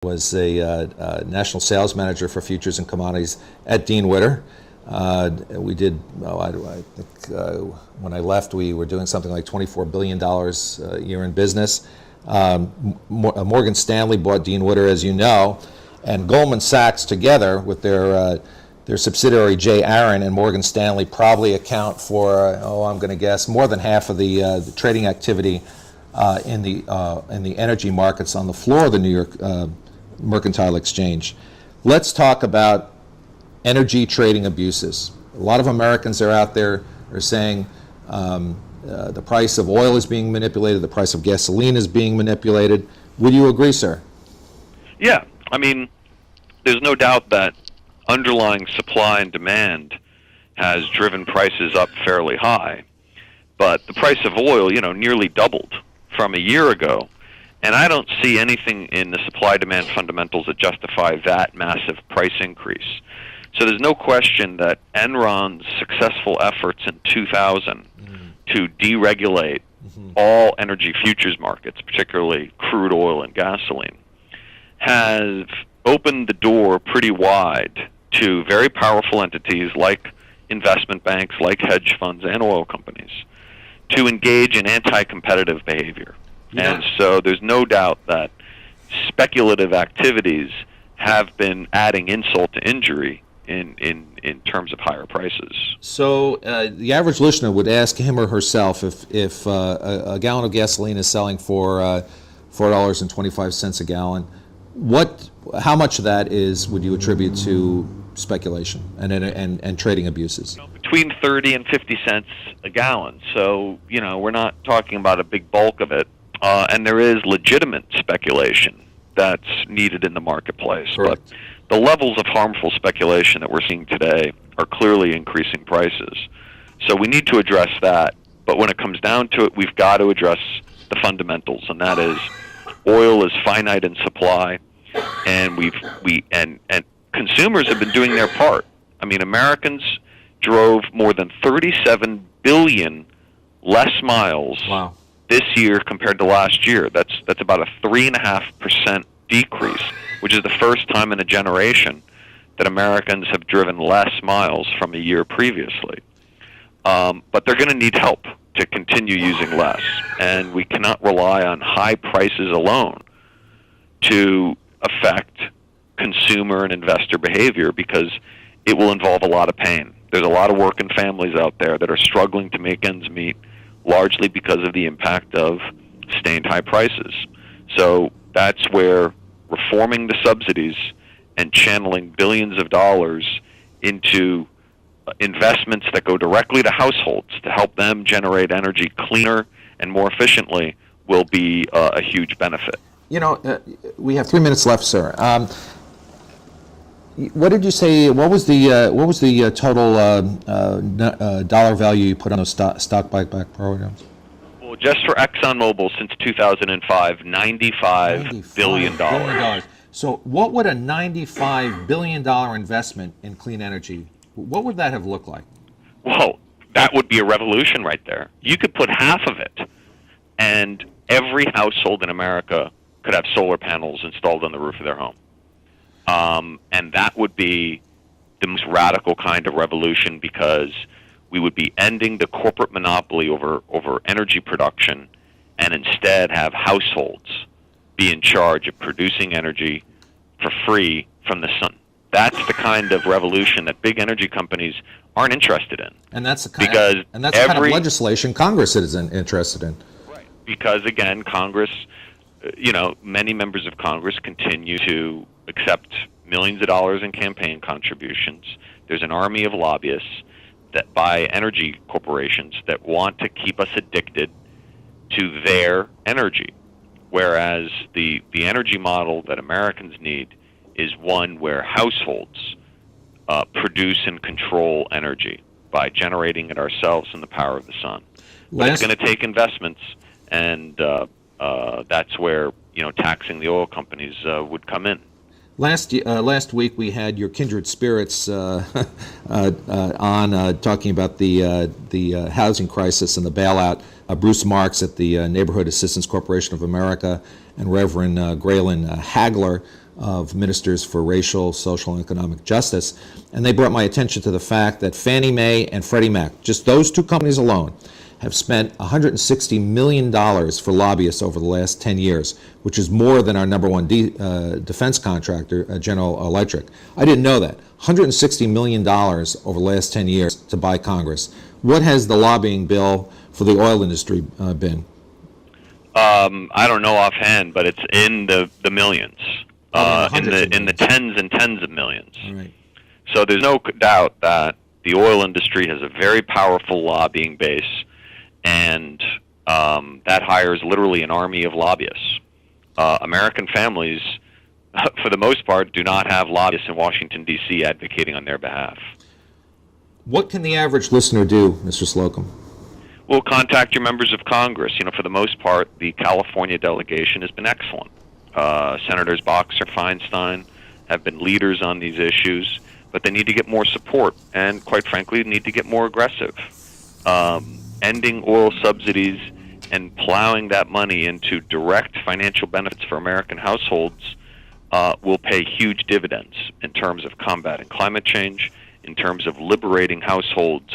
Was a national sales manager for futures and commodities at Dean Witter. We did, I think when I left, we were doing something like $24 billion a year in business. Morgan Stanley bought Dean Witter, as you know, and Goldman Sachs together with their subsidiary J. Aron and Morgan Stanley probably account for, I'm going to guess, more than half of the trading activity in the energy markets on the floor of the New York Mercantile Exchange. Let's talk about energy trading abuses. A lot of Americans are out there are saying the price of oil is being manipulated, the price of gasoline is being manipulated. Would you agree, sir? Yeah, I mean, there's no doubt that underlying supply and demand has driven prices up fairly high. But the price of oil, nearly doubled from a year ago. And I don't see anything in the supply-demand fundamentals that justify that massive price increase. So there's no question that Enron's successful efforts in 2000 to deregulate all energy futures markets, particularly crude oil and gasoline, have opened the door pretty wide to very powerful entities like investment banks, like hedge funds, and oil companies to engage in anti-competitive behavior. Yeah. And so there's no doubt that speculative activities have been adding insult to injury in terms of higher prices. So the average listener would ask him or herself if a gallon of gasoline is selling for $4.25 a gallon, how much of that would you attribute to speculation and trading abuses? Between 30 and 50 cents a gallon. So, we're not talking about a big bulk of it. And there is legitimate speculation that's needed in the marketplace. Correct. But the levels of harmful speculation that we're seeing today are clearly increasing prices. So we need to address that. But when it comes down to it, we've got to address the fundamentals, and that is oil is finite in supply, and and consumers have been doing their part. I mean, Americans drove more than 37 billion less miles. Wow. This year compared to last year. That's about a 3.5% decrease, which is the first time in a generation that Americans have driven less miles from a year previously. But they're going to need help to continue using less, and we cannot rely on high prices alone to affect consumer and investor behavior, because it will involve a lot of pain. There's a lot of working families out there that are struggling to make ends meet, largely because of the impact of sustained high prices. So that's where reforming the subsidies and channeling billions of dollars into investments that go directly to households to help them generate energy cleaner and more efficiently will be a huge benefit. We have 3 minutes left, sir. What did you say? What was the total dollar value you put on those stock buyback programs? Well, just for ExxonMobil since 2005, $95 billion. So, what would a $95 billion investment in clean energy? What would that have looked like? Well, that would be a revolution right there. You could put half of it, and every household in America could have solar panels installed on the roof of their home. And that would be the most radical kind of revolution, because we would be ending the corporate monopoly over energy production and instead have households be in charge of producing energy for free from the sun. That's the kind of revolution that big energy companies aren't interested in. And that's the kind of legislation Congress is interested in. Right. Because, again, Congress, many members of Congress continue to accept millions of dollars in campaign contributions. There's an army of lobbyists that buy energy corporations that want to keep us addicted to their energy, whereas the energy model that Americans need is one where households produce and control energy by generating it ourselves in the power of the sun. But it's going to take investments, and that's where taxing the oil companies would come in. Last week we had your kindred spirits on talking about the housing crisis and the bailout. Bruce Marks at the Neighborhood Assistance Corporation of America and Reverend Graylin Hagler of Ministers for Racial, Social, and Economic Justice, and they brought my attention to the fact that Fannie Mae and Freddie Mac, just those two companies alone, have spent $160 million for lobbyists over the last 10 years, which is more than our number one defense contractor, General Electric. I didn't know that. $160 million over the last 10 years to buy Congress. What has the lobbying bill for the oil industry been? I don't know offhand, but it's in the millions, in the tens and tens of millions. All right. So there's no doubt that the oil industry has a very powerful lobbying base, and that hires literally an army of lobbyists. American families, for the most part, do not have lobbyists in Washington, D.C. advocating on their behalf. What can the average listener do, Mr. Slocum? Well, contact your members of Congress. For the most part, the California delegation has been excellent. Senators Boxer, Feinstein have been leaders on these issues, but they need to get more support and, quite frankly, need to get more aggressive. Ending oil subsidies and plowing that money into direct financial benefits for American households will pay huge dividends in terms of combating climate change, in terms of liberating households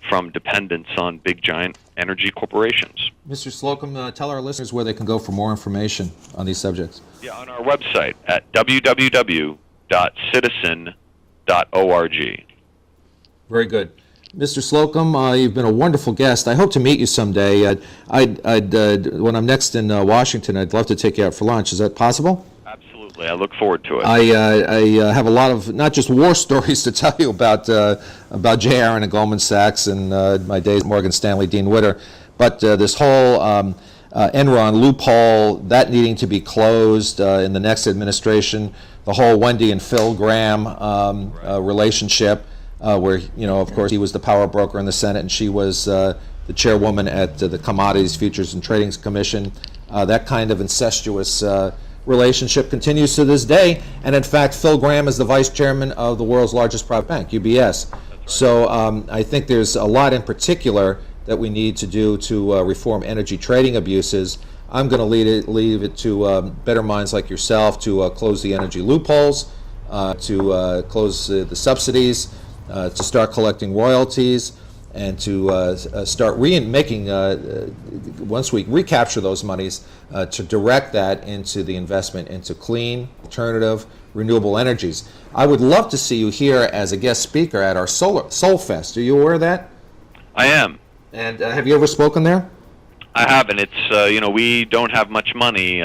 from dependence on big, giant energy corporations. Mr. Slocum, tell our listeners where they can go for more information on these subjects. Yeah, on our website at www.citizen.org. Very good. Mr. Slocum, you've been a wonderful guest. I hope to meet you someday. When I'm next in Washington, I'd love to take you out for lunch. Is that possible? Absolutely. I look forward to it. I have a lot of, not just war stories to tell you about Jay Aaron at Goldman Sachs and my days at Morgan Stanley, Dean Witter, but this whole Enron loophole, that needing to be closed in the next administration, the whole Wendy and Phil Graham relationship, where, of course, he was the power broker in the Senate and she was the chairwoman at the Commodities Futures and Trading Commission. That kind of incestuous relationship continues to this day, and in fact, Phil Graham is the vice chairman of the world's largest private bank, UBS. Right. So I think there's a lot in particular that we need to do to reform energy trading abuses. I'm going to leave it to better minds like yourself to close the energy loopholes, to close the subsidies, to start collecting royalties, and to start making, once we recapture those monies, to direct that into the investment into clean, alternative, renewable energies. I would love to see you here as a guest speaker at our Soul Fest. Are you aware of that? I am. And have you ever spoken there? I haven't. It's, we don't have much money.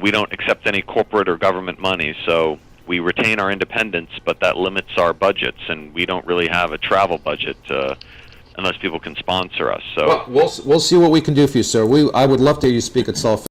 We don't accept any corporate or government money, so we retain our independence, but that limits our budgets, and we don't really have a travel budget unless people can sponsor us. So well, we'll see what we can do for you, sir. I would love to hear you speak at Soul Fest.